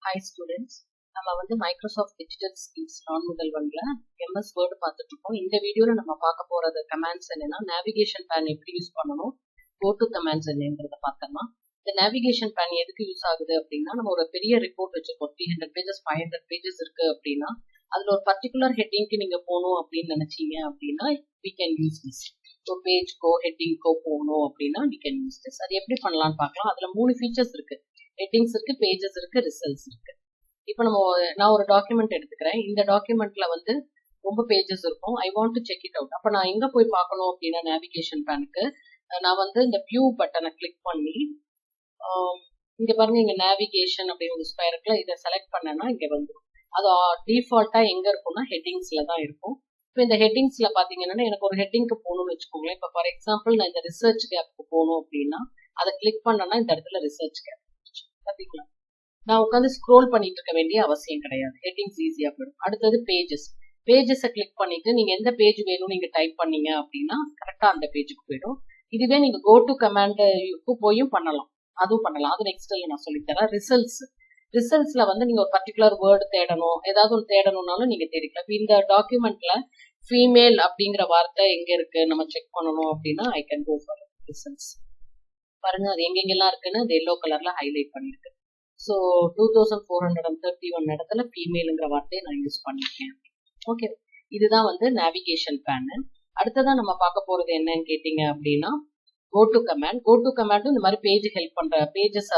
Hi students, நம்ம வந்து Microsoft Digital Skills non-முதல் வண்டில MS Word பார்த்துட்டு இருக்கோம். இந்த வீடியோல நம்ம பார்க்க போறது கமாண்ட்ஸ் என்னன்னா நேவிகேஷன் பேன் எப்படி யூஸ் பண்ணணும், go to கமாண்ட்ஸ் என்னங்கிறத பார்த்தோம்னா இந்த நேவிகேஷன் பேன் எதுக்கு யூஸ் ஆகுது அப்படின்னா நம்ம ஒரு பெரிய ரிப்போர்ட் வச்சிருக்கோம் 300 pages 500 pages இருக்கு அப்படின்னா அதுல ஒரு பர்டிகுலர் ஹெட்டிங்க்கு நீங்க போகணும் அப்படின்னு நினைச்சீங்க அப்படின்னா we can use this. So பேஜ்க்கோ ஹெட்டிங்க்கோ போகணும் அப்படின்னா we can use this. அது எப்படி பண்ணலாம்னு பார்க்கலாம். அதுல 3 ஃபீச்சர்ஸ் இருக்கு. ஹெட்டிங்ஸ் இருக்கு, பேஜஸ் இருக்கு, ரிசல்ட்ஸ் இருக்கு. இப்போ நான் ஒரு டாக்குமெண்ட் எடுத்துக்கிறேன். இந்த டாக்குமெண்ட்ல வந்து ரொம்ப பேஜஸ் இருக்கும். I want to check it out. அப்போ நான் எங்க போய் பார்க்கணும் அப்படின்னா நேவிகேஷன் பேனுக்கு நான் வந்து இந்த வியூ பட்டனை கிளிக் பண்ணி இங்க பாருங்க, இங்க நேவிகேஷன் அப்படின்னு ஒரு ஸ்கொயர் இருக்குல்ல, இதை செலக்ட் பண்ணேன்னா இங்க வந்துடும். அது டிஃபால்ட்டா எங்க இருக்கும்னா ஹெட்டிங்ஸ்ல தான் இருக்கும். இப்போ இந்த ஹெட்டிங்ஸ்ல பாத்தீங்கன்னா எனக்கு ஒரு ஹெட்டிங்க்கு போகணும்னு வச்சுக்கோங்களேன். இப்போ ஃபார் எக்ஸாம்பிள் நான் இந்த ரிசர்ச் கேப்க்கு போகணும் அப்படின்னா அதை கிளிக் பண்ணனா இந்த இடத்துல ரிசர்ச் கேப் பாத்தீங்களா. நான் உட்காந்து ஸ்க்ரோல் பண்ணிட்டு இருக்க வேண்டிய அவசியம் கிடையாது. ஹெட்டிங்ஸ் ஈஸியா போயிடும். அடுத்தது பேஜஸை கிளிக் பண்ணிட்டு நீங்க எந்த பேஜ் வேணும் நீங்க டைப் பண்ணீங்க அப்படின்னா கரெக்டா அந்த பேஜுக்கு போயிடும். இதுவே நீங்க கோ டு கமாண்டுக்கு போயும் பண்ணலாம், அதுவும் பண்ணலாம். அது நெக்ஸ்ட்ல நான் சொல்லித்தரேன். ரிசல்ட்ஸ்ல வந்து நீங்க ஒரு பர்டிகுலர் வேர்டு தேடணும், ஏதாவது ஒரு தேடணும்னாலும் நீங்க தேடிக்கலாம். இந்த டாக்குமெண்ட்ல ஃபீமேல் அப்படிங்கிற வார்த்தை எங்க இருக்கு நம்ம செக் பண்ணணும் அப்படின்னா I can go for results. பாருங்க அது எங்கெங்கெல்லாம் இருக்குன்னு அது எல்லோ கலர்ல ஹைலைட் பண்ணிருக்கு. ஸோ 2431 இடத்துல ஃபீமேலுங்கிற வார்த்தையை நான் யூஸ் பண்ணிருக்கேன். ஓகே, இதுதான் வந்து நேவிகேஷன் பேன். அடுத்ததான் நம்ம பார்க்க போறது என்னன்னு கேட்டீங்க அப்படின்னா கோ டு கமாண்ட் இந்த மாதிரி பேஜ் ஹெல்ப் பண்ற பேஜஸ்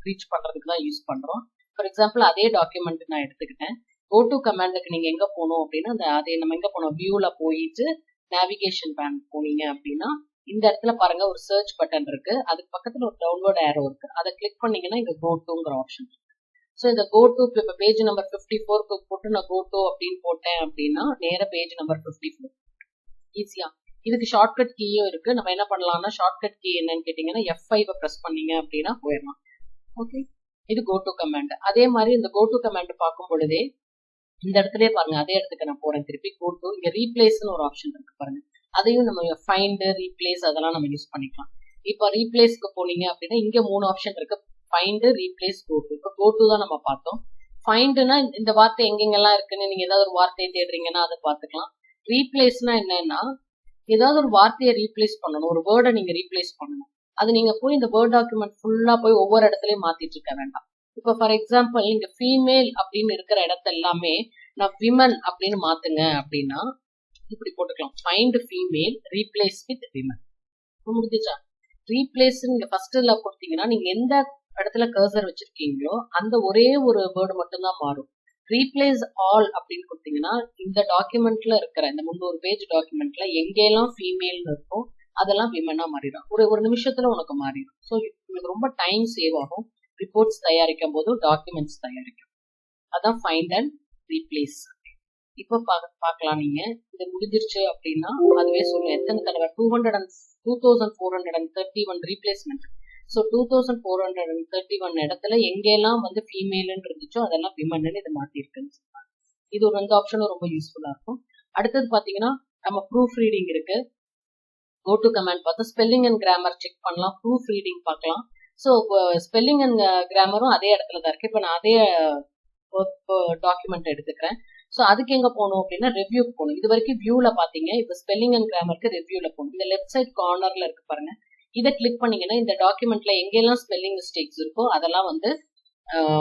ரீச் பண்றதுக்கு தான் யூஸ் பண்றோம். ஃபார் எக்ஸாம்பிள் அதே டாக்குமெண்ட் நான் எடுத்துக்கிட்டேன். கோ டு கமாண்டுக்கு நீங்க எங்க போகணும் அப்படின்னா அதே நம்ம எங்க போனோம், வியூல போயிட்டு நேவிகேஷன் பேன் போனீங்க அப்படின்னா இந்த இடத்துல பாருங்க ஒரு சர்ச் பட்டன் இருக்கு, அதுக்கு பக்கத்துல ஒரு டவுன்லோட் ஏரோ இருக்கு. அதை கிளிக் பண்ணீங்கன்னா இங்க கோ டுங்கிற ஆப்ஷன் இருக்கு. ஸோ இந்த கோ டு இப்போ பேஜ் நம்பர் 54 போட்டு நான் கோ டு அப்படின்னு போட்டேன் அப்படின்னா நேர பேஜ் நம்பர் 54 ஈஸியா. இதுக்கு ஷார்ட்கட் கீயும் இருக்கு. நம்ம என்ன பண்ணலாம்னா ஷார்ட்கட் கீ என்னன்னு கேட்டீங்கன்னா F5 பிரஸ் பண்ணீங்க அப்படின்னா போயிடலாம். ஓகே, இது கோ டு கமாண்ட். அதே மாதிரி இந்த கோ டு கமாண்ட் பார்க்கும் பொழுதே இந்த இடத்துலயே பாருங்க, அதே இடத்துக்கு நான் போறேன் திருப்பி. கோ டு இங்க ரீப்ளேஸ்னு ஒரு ஆப்ஷன் இருக்கு பாருங்க, அதையும் நம்ம ஃபைண்ட் ரீப்ளேஸ் அதெல்லாம் நம்ம யூஸ் பண்ணிக்கலாம். இப்போ ரீப்ளேஸ்க்கு போனீங்க அப்படின்னா இங்க 3 ஆப்ஷன் இருக்கு, ஃபைண்ட், ரீப்ளேஸ், கோ டு. இப்போ கோ டு தான் நம்ம பார்த்தோம். ஃபைண்டுனா இந்த வார்த்தை எங்கெங்கெல்லாம் இருக்குன்னு நீங்க ஏதாவது ஒரு வார்த்தையை தேடுறீங்கன்னா அதை பார்த்துக்கலாம். ரீப்ளேஸ்னா என்னன்னா ஏதாவது ஒரு வார்த்தையை ரீப்ளேஸ் பண்ணணும், ஒரு வேர்டை நீங்க ரீப்ளேஸ் பண்ணணும். அது நீங்க போய் இந்த வேர்ட் டாக்குமெண்ட் ஃபுல்லா போய் ஒவ்வொரு இடத்துலயும் மாத்திட்டு இருக்க வேண்டாம். இப்போ ஃபார் எக்ஸாம்பிள் இங்க ஃபீமேல் அப்படின்னு இருக்கிற இடத்த எல்லாமே நான் விமன் அப்படின்னு மாத்துங்க அப்படின்னா இப்படி போட்டுக்கலாம், find female replace with women. முடிஞ்சுச்சா? ரீப்ளேஸ் நீங்க ஃபர்ஸ்ட்ல கொடுத்தீங்கன்னா நீங்க எந்த இடத்துல கர்சர் வச்சிருக்கீங்களோ அந்த ஒரே ஒரு வேர்டு மட்டும்தான் மாறும். ரீப்ளேஸ் ஆல் அப்படின்னு கொடுத்தீங்கன்னா இந்த டாக்குமெண்ட்ல இருக்கிற இந்த 300 பேஜ் டாக்குமெண்ட்ல எங்கெல்லாம் ஃபீமேல்னு இருக்கும் அதெல்லாம் விமனா மாறிடும். ஒரு நிமிஷத்துல உனக்கு மாறிடும். ஸோ உங்களுக்கு ரொம்ப டைம் சேவ் ஆகும் ரிப்போர்ட்ஸ் தயாரிக்கும் போது, டாக்குமெண்ட்ஸ் தயாரிக்கும். அதான் ஃபைண்ட் அண்ட் ரீப்ளேஸ். இப்போ பார்க்கலாம். நீங்க இது முடிஞ்சிருச்சு அப்படின்னா அதுவே சொல்லுங்க எத்தனை தடவை 2431 ரீப்ளேஸ்மெண்ட். ஸோ 2431 இடத்துல எங்கெல்லாம் வந்து ஃபீமேல்னு இருந்துச்சோ அதெல்லாம் விமன்னு இதை மாத்திருக்குன்னு சொல்றாங்க. இது ஒரு ரெண்டு ஆப்ஷனும் ரொம்ப யூஸ்ஃபுல்லா இருக்கும். அடுத்தது பாத்தீங்கன்னா நம்ம ப்ரூஃப் ரீடிங் இருக்கு. கோ டு கமாண்ட் பார்த்தா ஸ்பெல்லிங் அண்ட் கிராமர் செக் பண்ணலாம், ப்ரூஃப் ரீடிங் பார்க்கலாம். ஸோ ஸ்பெல்லிங் அண்ட் கிராமரும் அதே இடத்துல தான் இருக்கு. இப்போ நான் அதே டாக்குமெண்ட் எடுத்துக்கிறேன். ஸோ அதுக்கு எங்க போகணும் அப்படின்னா ரிவ்யூக்கு போகணும். இது வரைக்கும் வியூல பாத்தீங்க, இப்போ ஸ்பெல்லிங் அண்ட் கிராமருக்கு ரிவ்யூல போகணும். இந்த லெஃப்ட் சைட் கார்னர்ல இருக்கு பாருங்க, இதை கிளிக் பண்ணீங்கன்னா இந்த டாக்குமெண்ட்ல எங்கெல்லாம் ஸ்பெல்லிங் மிஸ்டேக்ஸ் இருக்கோ அதெல்லாம் வந்து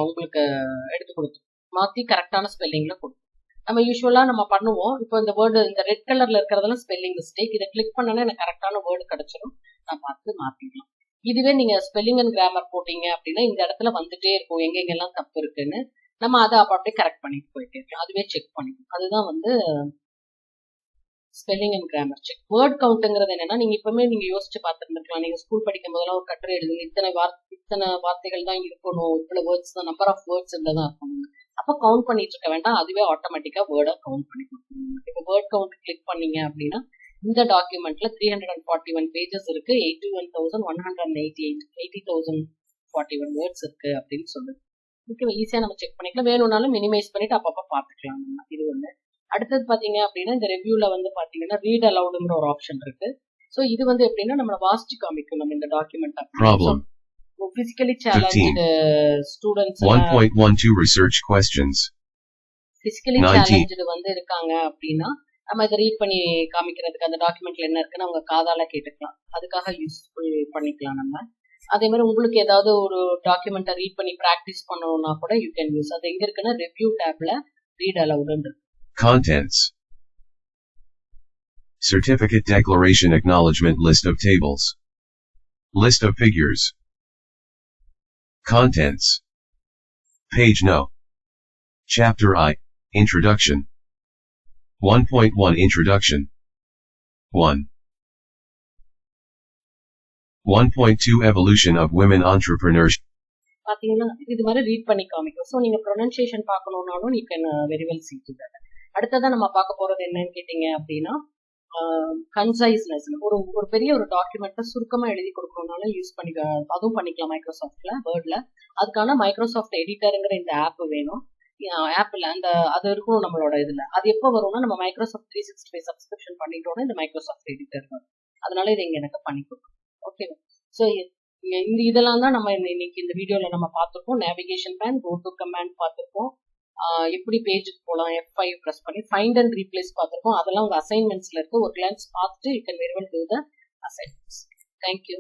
உங்களுக்கு எடுத்து கொடுக்கும், மாத்தி கரெக்டான ஸ்பெல்லிங்ல கொடுக்கும். நம்ம யூஸ்வலா நம்ம பண்ணுவோம். இப்போ இந்த வேர்டு இந்த ரெட் கலர்ல இருக்கிறதெல்லாம் ஸ்பெல்லிங் மிஸ்டேக், இதை கிளிக் பண்ணனா எனக்கு கரெக்டான வேர்டு கிடைச்சிடும், நான் பார்த்து மாத்திக்கலாம். இதுவே நீங்க ஸ்பெல்லிங் அண்ட் கிராமர் போட்டீங்க அப்படின்னா இந்த இடத்துல வந்துட்டே இருக்கும் எங்கெங்கெல்லாம் தப்பு இருக்குன்னு, நம்ம அதை அப்படியே கரெக்ட் பண்ணிட்டு போயிட்டே இருக்கோம், அதுவே செக் பண்ணிக்கும். அதுதான் வந்து spelling and grammar check. Word கவுண்ட்ங்கிறது என்னன்னா நீங்க இப்பவுமே நீங்க யோசிச்சு பார்த்துருந்துருக்கலாம். நீங்க ஸ்கூல் படிக்கும் போதெல்லாம் ஒரு கட்டுரை எழுதுங்க, இத்தனை வார்த்தைகள் தான் இருக்கணும், இவ்வளவு வேர்ட்ஸ் தான், நம்பர் ஆஃப் வேர்ட்ஸ் தான் இருக்கணும். அப்ப கவுண்ட் பண்ணிட்டு இருக்க வேண்டாம், அதுவே ஆட்டோமேட்டிக்கா வேர்டை கவுண்ட் பண்ணி கொடுக்கணும். இப்போ வேர்ட் கவுண்ட் கிளிக் பண்ணீங்க அப்படின்னா இந்த டாக்குமெண்ட்ல 341 பேஜஸ் இருக்கு, 80,041 வேர்ட்ஸ் இருக்கு அப்படின்னு சொல்லுது. ஓகே, ஈஸியா நம்ம செக் பண்ணிக்கலாம். வேணும்னாலும் மினிமைஸ் பண்ணிட்டு அப்பப்ப பாத்துக்கலாம். இது ஒண்ணு. அடுத்தது பாத்தீங்க அப்படின்னா இந்த ரிவ்யூல வந்து பாத்தீங்கன்னா ரீட் அலவுடுங்கிற ஒரு ஆப்ஷன் இருக்கு. சோ இது வந்து எப்படின்னா நம்ம வாசிச்சு காமிக்கும் நம்ம இந்த document. physically challenged students 1.12 research questions. physically 19. challenged வந்து இருக்காங்க அப்படின்னா நம்ம இதை ரீட் பண்ணி காமிக்கிறதுக்கு அந்த டாக்குமெண்ட்ல என்ன இருக்குன்னு அவங்க காதால கேட்டுக்கலாம். அதுக்காக யூஸ்ஃபுல் பண்ணிக்கலாம் நம்ம. அதே மாதிரி உங்களுக்கு ஏதாவது ஒரு டாக்குமெண்ட்டை ரீட் பண்ணி ப்ராக்டிஸ் பண்ணணும்னா கூட யூ கேன் யூஸ். அது எங்க இருக்குன்னா ரிவ்யூ டேப்ல read aloud. Contents. Certificate Declaration Acknowledgement List of Tables. List of Figures. Contents. Page No. Chapter I. Introduction. 1.1 Introduction. 1. 1.2 Evolution of Women Entrepreneurship. பாத்தீங்கன்னா இது மாதிரி ரீட் பண்ணி காமிக்கும். ஸோ நீங்க ப்ரொனன்சியேஷன் பார்க்கணும்னாலும் நீ can very well sea to that. அடுத்ததான் நம்ம பார்க்க போறது என்னன்னு கேட்டீங்க அப்படின்னா கன்சைஸ்னஸ். ஒரு பெரிய ஒரு டாக்குமெண்ட்டை சுருக்கமா எழுதி கொடுக்கணும்னாலும் யூஸ் பண்ணி அதுவும் பண்ணிக்கலாம் மைக்ரோசாஃப்ட்ல வேர்ட்ல. அதுக்கான மைக்ரோசாஃப்ட் எடிட்டருங்கிற இந்த ஆப் வேணும். ஆப்ல அந்த அது இருக்கும் நம்மளோட இதுல. அது எப்போ வரும்னா நம்ம மைக்ரோசாஃப்ட் 365 சப்ஸ்கிரிப்ஷன் பண்ணிட்டோம்னா இந்த மைக்ரோசாஃப்ட் எடிட்டர் வரும். அதனால இதை இங்க எனக்கு பண்ணி கொடுக்கும். ஓகே. ஸோ இதெல்லாம் தான் நம்ம இன்னைக்கு இந்த வீடியோல நம்ம பார்த்துருக்கோம். Navigation pane, go to command பார்த்துருக்கோம். எப்படி பேஜுக்கு போகலாம், F5 ப்ரெஸ் பண்ணி ஃபைண்ட் அண்ட் ரீப்ளேஸ் பார்த்துருக்கோம். அதெல்லாம் உங்க அசைன்மெண்ட்ஸ்ல இருக்கு. ஒரு கிளான்ஸ் பார்த்துட்டு you can very well do the assignments. Thank you.